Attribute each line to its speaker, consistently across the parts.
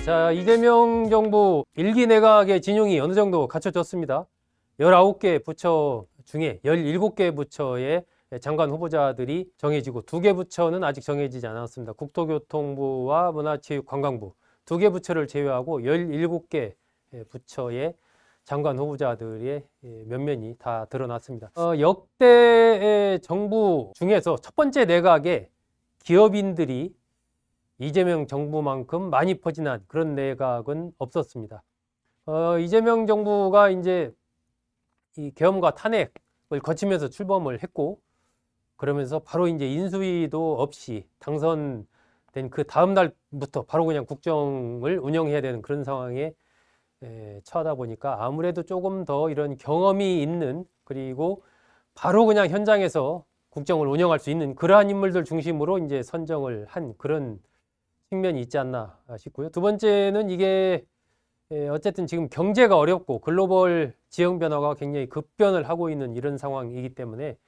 Speaker 1: 자, 이재명 정부 1기 내각의 진용이 어느 정도 갖춰졌습니다. 19개 부처 중에 17개 부처의 장관 후보자들이 정해지고 2개 부처는 아직 정해지지 않았습니다. 국토교통부와 문화체육관광부 2개 부처를 제외하고 17개 부처의 장관 후보자들의 면면이 다 드러났습니다. 역대 정부 중에서 첫 번째 내각에 기업인들이 이재명 정부만큼 많이 퍼진한 그런 내각은 없었습니다. 이재명 정부가 이제 이 계엄과 탄핵을 거치면서 출범을 했고, 그러면서 바로 이제 인수위도 없이 당선된 그 다음 날부터 바로 그냥 국정을 운영해야 되는 그런 상황에 처하다 보니까 아무래도 조금 더 이런 경험이 있는, 그리고 바로 그냥 현장에서 국정을 운영할 수 있는 그러한 인물들 중심으로 이제 선정을 한 그런 측면이 있지 않나 싶고요. 두 번째는 이게 어쨌든 지금 경제가 어렵고 글로벌 지형 변화가 굉장히 급변을 하고 있는 이런 상황이기 때문에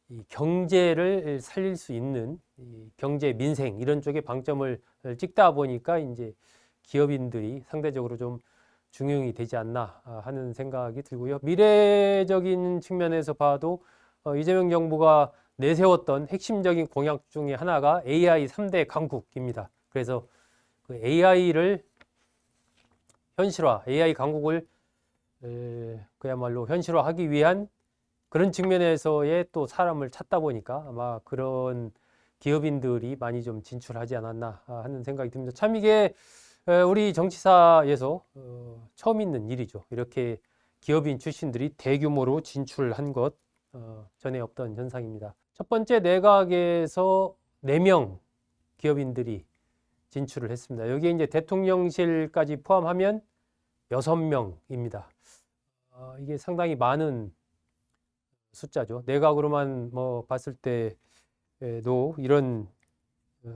Speaker 1: 이 경제를 살릴 수 있는 이 경제 민생 이런 쪽에 방점을 찍다 보니까 이제 기업인들이 상대적으로 좀 중용이 되지 않나 하는 생각이 들고요. 미래적인 측면에서 봐도 이재명 정부가 내세웠던 핵심적인 공약 중에 하나가 AI 3대 강국입니다. 그래서 그 AI를 현실화, AI 강국을 그야말로 현실화하기 위한 그런 측면에서의 또 사람을 찾다 보니까 아마 그런 기업인들이 많이 좀 진출하지 않았나 하는 생각이 듭니다. 참 이게 우리 정치사에서 처음 있는 일이죠. 이렇게 기업인 출신들이 대규모로 진출한 것 전에 없던 현상입니다. 첫 번째 내각에서 4명 기업인들이 진출을 했습니다. 여기에 이제 대통령실까지 포함하면 6명입니다. 이게 상당히 많은 숫자죠. 내각으로만 뭐 봤을 때도 이런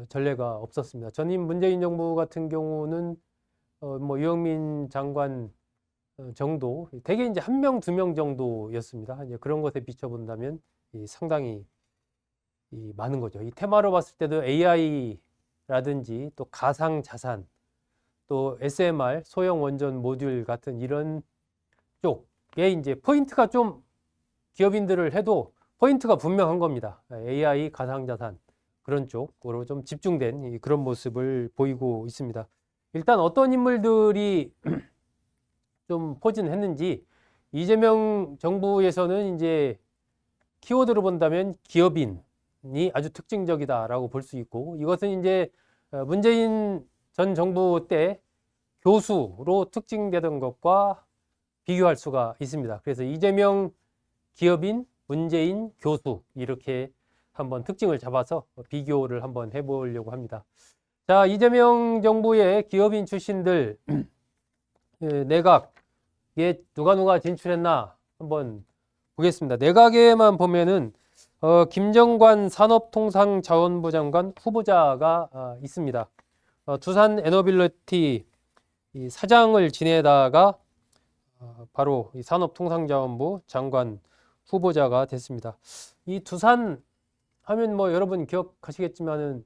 Speaker 1: 전례가 없었습니다. 전임 문재인 정부 같은 경우는 뭐 유영민 장관 정도, 대개 이제 1명, 2명 정도였습니다. 이제 그런 것에 비춰본다면 상당히 많은 거죠. 이 테마로 봤을 때도 AI라든지 또 가상자산, 또 SMR, 소형 원전 모듈 같은 이런 쪽에 이제 포인트가 좀 기업인들을 해도 포인트가 분명한 겁니다. AI, 가상자산 그런 쪽으로 좀 집중된 그런 모습을 보이고 있습니다. 일단 어떤 인물들이 좀 포진했는지 이재명 정부에서는 이제 키워드로 본다면 기업인이 아주 특징적이다라고 볼 수 있고, 이것은 이제 문재인 전 정부 때 교수로 특징되던 것과 비교할 수가 있습니다. 그래서 이재명 기업인, 문재인 교수 이렇게 한번 특징을 잡아서 비교를 한번 해보려고 합니다. 자, 이재명 정부의 기업인 출신들 내각에 누가 진출했나 한번 보겠습니다. 내각에만 보면은 김정관 산업통상자원부 장관 후보자가 있습니다. 두산 에너빌리티 사장을 지내다가 바로 이 산업통상자원부 장관 후보자가 됐습니다. 이 두산 하면 뭐 여러분 기억하시겠지만은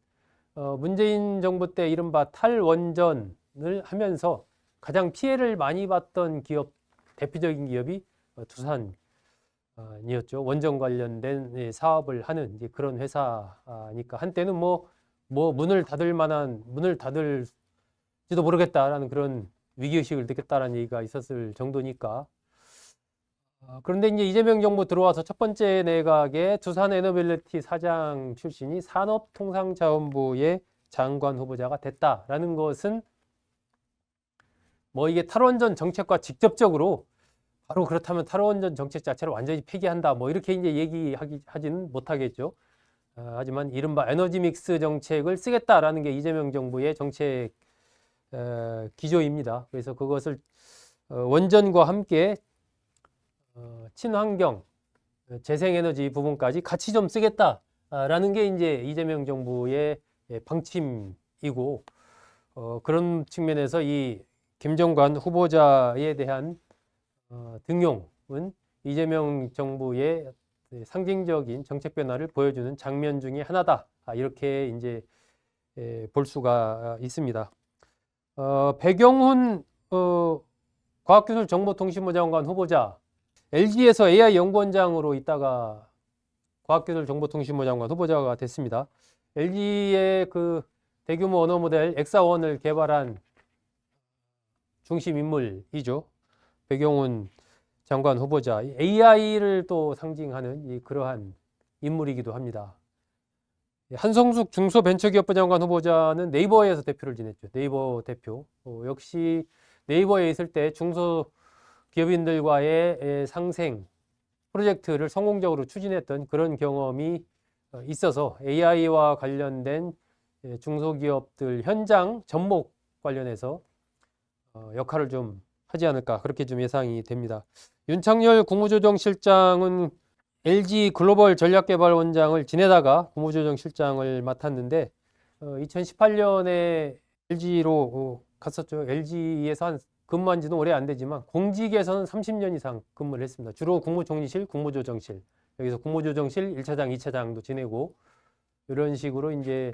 Speaker 1: 문재인 정부 때 이른바 탈원전을 하면서 가장 피해를 많이 봤던 기업, 대표적인 기업이 두산이었죠. 원전 관련된 사업을 하는 이제 그런 회사니까 한때는 뭐 문을 닫을지도 모르겠다라는 그런 위기의식을 느꼈다라는 얘기가 있었을 정도니까. 그런데 이제 이재명 정부 들어와서 첫 번째 내각에 두산 에너빌리티 사장 출신이 산업통상자원부의 장관 후보자가 됐다라는 것은 뭐 이게 탈원전 정책과 직접적으로 바로 그렇다면 탈원전 정책 자체를 완전히 폐기한다 뭐 이렇게 이제 얘기하지는 못하겠죠. 하지만 이른바 에너지 믹스 정책을 쓰겠다라는 게 이재명 정부의 정책 기조입니다. 그래서 그것을 원전과 함께 친환경, 재생에너지 부분까지 같이 좀 쓰겠다라는 게 이제 이재명 정부의 방침이고, 그런 측면에서 이 김정관 후보자에 대한 등용은 이재명 정부의 상징적인 정책 변화를 보여주는 장면 중에 하나다. 이렇게 이제 볼 수가 있습니다. 배경훈 과학기술정보통신부 장관 후보자, LG에서 AI 연구원장으로 있다가 과학기술정보통신부 장관 후보자가 됐습니다. LG의 그 대규모 언어 모델 엑사1을 개발한 중심 인물이죠. 배경훈 장관 후보자, AI를 또 상징하는 그러한 인물이기도 합니다. 한성숙 중소벤처기업부 장관 후보자는 네이버에서 대표를 지냈죠. 네이버 대표. 역시 네이버에 있을 때 중소기업인들과의 상생 프로젝트를 성공적으로 추진했던 그런 경험이 있어서 AI와 관련된 중소기업들 현장 접목 관련해서 역할을 좀 하지 않을까, 그렇게 좀 예상이 됩니다. 윤창열 국무조정실장은 LG 글로벌 전략개발원장을 지내다가 국무조정실장을 맡았는데 2018년에 LG로 갔었죠. LG에서 근무한 지는 오래 안 되지만 공직에서는 30년 이상 근무를 했습니다. 주로 국무총리실, 국무조정실, 여기서 국무조정실 1차장, 2차장도 지내고 이런 식으로 이제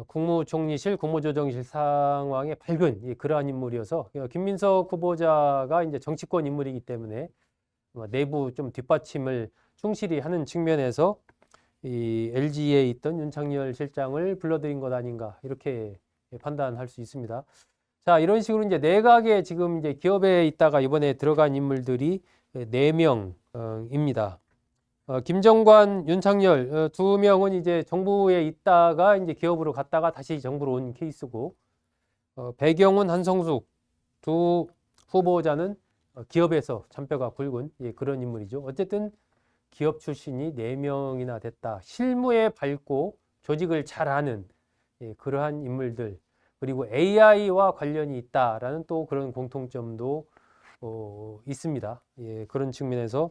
Speaker 1: 국무총리실, 국무조정실 상황의 밝은 그러한 인물이어서 김민석 후보자가 이제 정치권 인물이기 때문에 내부 좀 뒷받침을 충실히 하는 측면에서 이 LG에 있던 윤창열 실장을 불러들인 것 아닌가, 이렇게 판단할 수 있습니다. 자, 이런 식으로 이제 내각에 지금 이제 기업에 있다가 이번에 들어간 인물들이 4명입니다. 김정관, 윤창열 두 명은 이제 정부에 있다가 이제 기업으로 갔다가 다시 정부로 온 케이스고, 배경훈, 한성숙 두 후보자는 기업에서 잔뼈가 굵은 그런 인물이죠. 어쨌든 기업 출신이 4명이나 됐다. 실무에 밝고 조직을 잘 아는 그러한 인물들, 그리고 AI와 관련이 있다라는 또 그런 공통점도 있습니다. 그런 측면에서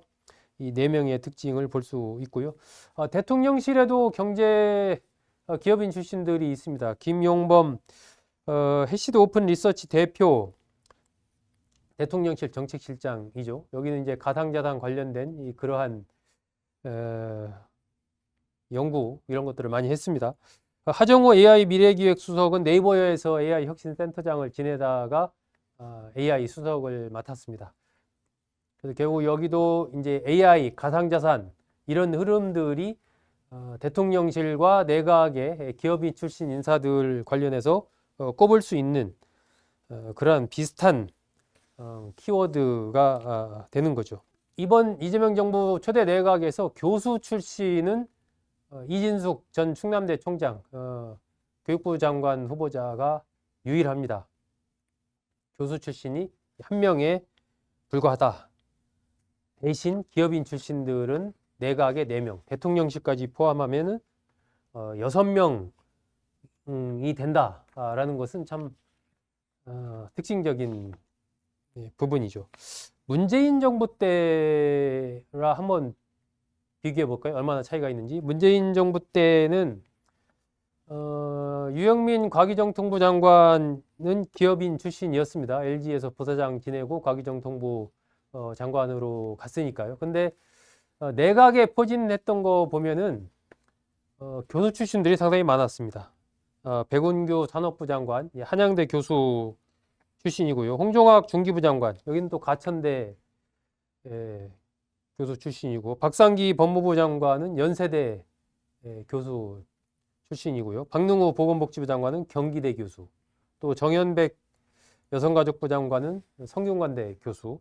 Speaker 1: 이 4명의 특징을 볼 수 있고요. 대통령실에도 경제 기업인 출신들이 있습니다. 김용범 해시드 오픈 리서치 대표, 대통령실 정책실장이죠. 여기는 이제 가상자산 관련된 그러한 연구 이런 것들을 많이 했습니다. 하정우 AI 미래기획수석은 네이버에서 AI 혁신센터장을 지내다가 AI 수석을 맡았습니다. 그래서 결국 여기도 이제 AI, 가상자산 이런 흐름들이 대통령실과 내각의 기업인 출신 인사들 관련해서 꼽을 수 있는 그러한 비슷한 키워드가 되는 거죠. 이번 이재명 정부 초대 내각에서 교수 출신은 이진숙 전 충남대 총장, 교육부 장관 후보자가 유일합니다. 교수 출신이 한 명에 불과하다. 대신 기업인 출신들은 내각에 4명, 대통령실까지 포함하면 6명이 된다라는 것은 참 특징적인 부분이죠. 문재인 정부 때라 한번 비교해 볼까요? 얼마나 차이가 있는지. 문재인 정부 때는 유영민 과기정통부 장관은 기업인 출신이었습니다. LG에서 부사장 지내고 과기정통부 장관으로 갔으니까요. 근데 내각에 포진했던 거 보면은 교수 출신들이 상당히 많았습니다. 백운규 산업부 장관, 한양대 교수 출신이고요. 홍종학 중기부 장관, 여기는 또 가천대 교수 출신이고, 박상기 법무부 장관은 연세대 교수 출신이고요. 박능우 보건복지부 장관은 경기대 교수, 또 정현백 여성가족부 장관은 성균관대 교수,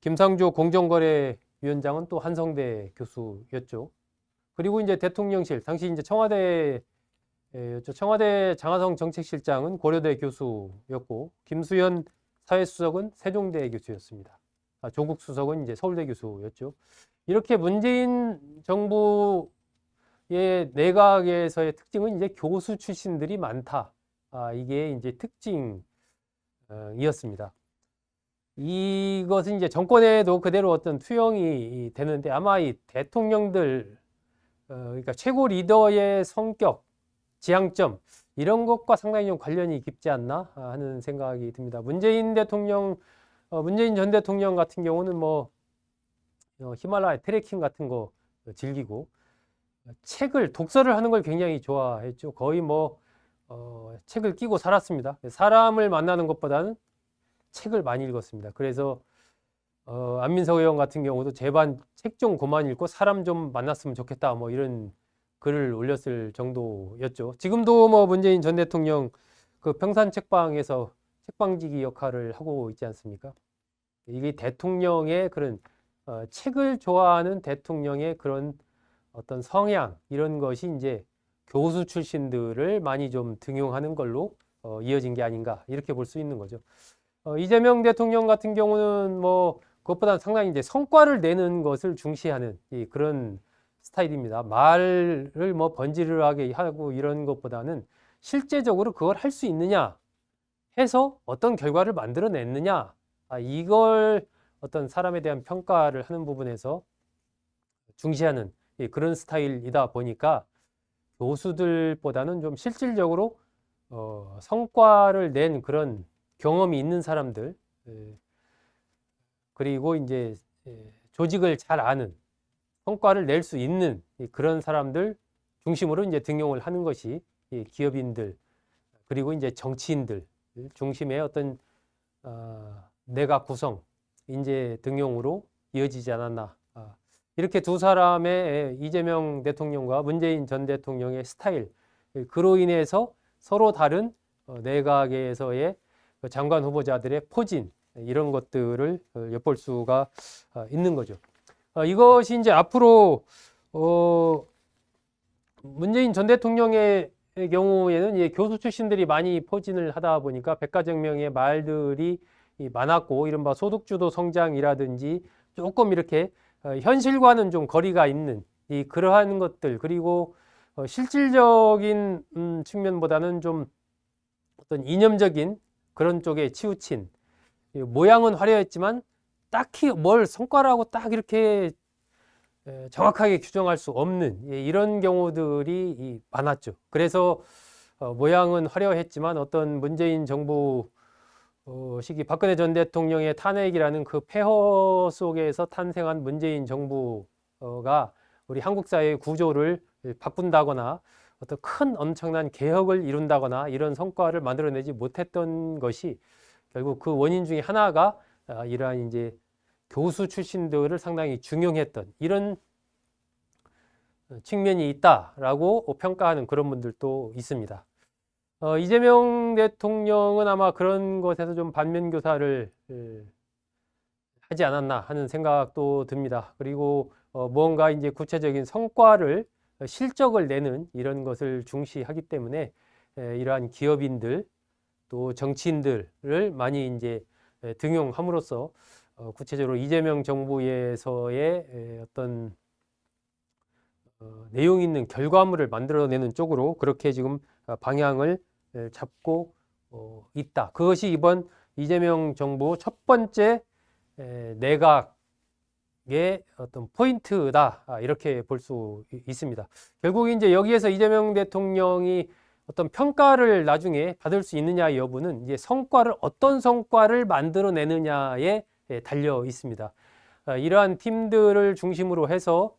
Speaker 1: 김상조 공정거래위원장은 또 한성대 교수였죠. 그리고 이제 대통령실, 당시 이제 청와대 장하성 정책실장은 고려대 교수였고, 김수현 사회수석은 세종대 교수였습니다. 조국 수석은 이제 서울대 교수였죠. 이렇게 문재인 정부의 내각에서의 특징은 이제 교수 출신들이 많다. 이게 이제 특징이었습니다. 이것은 이제 정권에도 그대로 어떤 투영이 되는데, 아마 이 대통령들, 그러니까 최고 리더의 성격, 지향점, 이런 것과 상당히 좀 관련이 깊지 않나 하는 생각이 듭니다. 문재인 전 대통령 같은 경우는 뭐 히말라야 트레킹 같은 거 즐기고, 독서를 하는 걸 굉장히 좋아했죠. 거의 뭐 책을 끼고 살았습니다. 사람을 만나는 것보다는 책을 많이 읽었습니다. 그래서 안민석 의원 같은 경우도 제발 책 좀 그만 읽고 사람 좀 만났으면 좋겠다, 뭐 이런 글을 올렸을 정도였죠. 지금도 뭐 문재인 전 대통령 그 평산 책방에서 책방지기 역할을 하고 있지 않습니까? 이게 대통령의 그런 책을 좋아하는 대통령의 그런 어떤 성향, 이런 것이 이제 교수 출신들을 많이 좀 등용하는 걸로 이어진 게 아닌가, 이렇게 볼 수 있는 거죠. 이재명 대통령 같은 경우는 뭐 그것보다 상당히 이제 성과를 내는 것을 중시하는 그런 스타일입니다. 말을 뭐 번지르르하게 하고 이런 것보다는 실제적으로 그걸 할 수 있느냐 해서 어떤 결과를 만들어냈느냐, 이걸 어떤 사람에 대한 평가를 하는 부분에서 중시하는 그런 스타일이다 보니까 교수들보다는 좀 실질적으로 성과를 낸 그런 경험이 있는 사람들, 그리고 이제 조직을 잘 아는, 성과를 낼 수 있는 그런 사람들 중심으로 이제 등용을 하는 것이 기업인들, 그리고 이제 정치인들 중심의 어떤 내각 구성, 인재 등용으로 이어지지 않았나. 이렇게 두 사람의 이재명 대통령과 문재인 전 대통령의 스타일, 그로 인해서 서로 다른 내각에서의 장관 후보자들의 포진, 이런 것들을 엿볼 수가 있는 거죠. 이것이 이제 앞으로 문재인 전 대통령의 경우에는 교수 출신들이 많이 포진을 하다 보니까 백가정명의 말들이 많았고, 이른바 소득주도 성장이라든지 조금 이렇게 현실과는 좀 거리가 있는 그러한 것들, 그리고 실질적인 측면보다는 좀 어떤 이념적인 그런 쪽에 치우친, 모양은 화려했지만 딱히 뭘 성과라고 딱 이렇게 정확하게 규정할 수 없는 이런 경우들이 많았죠. 그래서 모양은 화려했지만 어떤 문재인 정부 시기 박근혜 전 대통령의 탄핵이라는 그 폐허 속에서 탄생한 문재인 정부가 우리 한국 사회의 구조를 바꾼다거나 어떤 큰 엄청난 개혁을 이룬다거나 이런 성과를 만들어내지 못했던 것이 결국 그 원인 중에 하나가 이러한 이제 교수 출신들을 상당히 중용했던 이런 측면이 있다라고 평가하는 그런 분들도 있습니다. 이재명 대통령은 아마 그런 것에서 좀 반면교사를 하지 않았나 하는 생각도 듭니다. 그리고 무언가 이제 구체적인 성과를, 실적을 내는 이런 것을 중시하기 때문에 이러한 기업인들 또 정치인들을 많이 이제 등용함으로써 구체적으로 이재명 정부에서의 어떤 내용 있는 결과물을 만들어내는 쪽으로 그렇게 지금 방향을 잡고 있다. 그것이 이번 이재명 정부 첫 번째 내각의 어떤 포인트다. 이렇게 볼 수 있습니다. 결국 이제 여기에서 이재명 대통령이 어떤 평가를 나중에 받을 수 있느냐 여부는 이제 성과를, 어떤 성과를 만들어내느냐에 달려 있습니다. 이러한 팀들을 중심으로 해서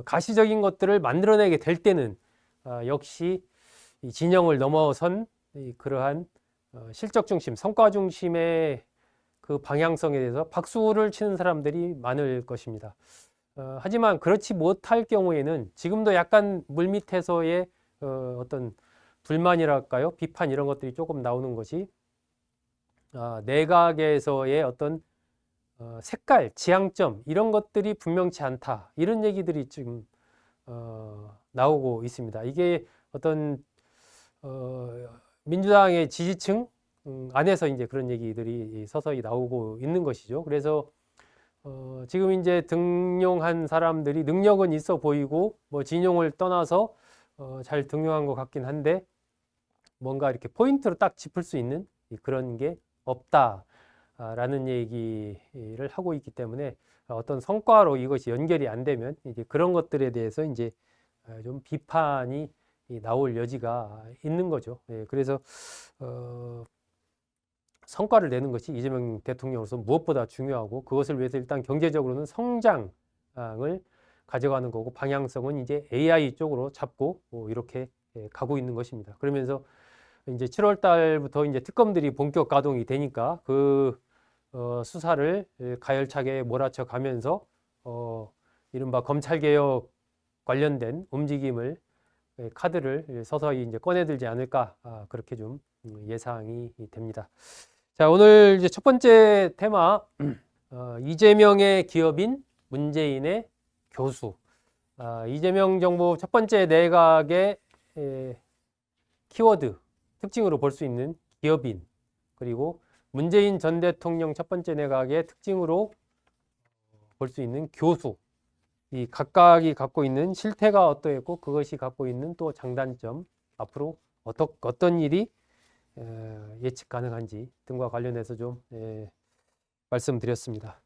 Speaker 1: 가시적인 것들을 만들어내게 될 때는 역시 이 진영을 넘어선 그러한 실적 중심, 성과 중심의 그 방향성에 대해서 박수를 치는 사람들이 많을 것입니다. 하지만 그렇지 못할 경우에는 지금도 약간 물밑에서의 어떤 불만이랄까요? 비판, 이런 것들이 조금 나오는 것이 내각에서의 어떤 색깔, 지향점, 이런 것들이 분명치 않다, 이런 얘기들이 지금 나오고 있습니다. 이게 어떤 민주당의 지지층 안에서 이제 그런 얘기들이 서서히 나오고 있는 것이죠. 그래서 지금 이제 등용한 사람들이 능력은 있어 보이고 뭐 진용을 떠나서 잘 등용한 것 같긴 한데 뭔가 이렇게 포인트로 딱 짚을 수 있는 그런 게 없다라는 얘기를 하고 있기 때문에 어떤 성과로 이것이 연결이 안 되면 이제 그런 것들에 대해서 이제 좀 비판이 나올 여지가 있는 거죠. 그래서 성과를 내는 것이 이재명 대통령으로서 무엇보다 중요하고, 그것을 위해서 일단 경제적으로는 성장을 가져가는 거고, 방향성은 이제 AI 쪽으로 잡고 이렇게 가고 있는 것입니다. 그러면서 이제 7월 달부터 이제 특검들이 본격 가동이 되니까 그 수사를 가열차게 몰아쳐 가면서 이른바 검찰개혁 관련된 움직임을 카드를 서서히 이제 꺼내들지 않을까 그렇게 좀 예상이 됩니다. 자, 오늘 이제 첫 번째 테마 이재명의 기업인 문재인의 교수. 이재명 정부 첫 번째 내각의 키워드 특징으로 볼 수 있는 기업인, 그리고 문재인 전 대통령 첫 번째 내각의 특징으로 볼 수 있는 교수, 이 각각이 갖고 있는 실태가 어떠했고 그것이 갖고 있는 또 장단점, 앞으로 어떤 일이 예측 가능한지 등과 관련해서 좀 말씀드렸습니다.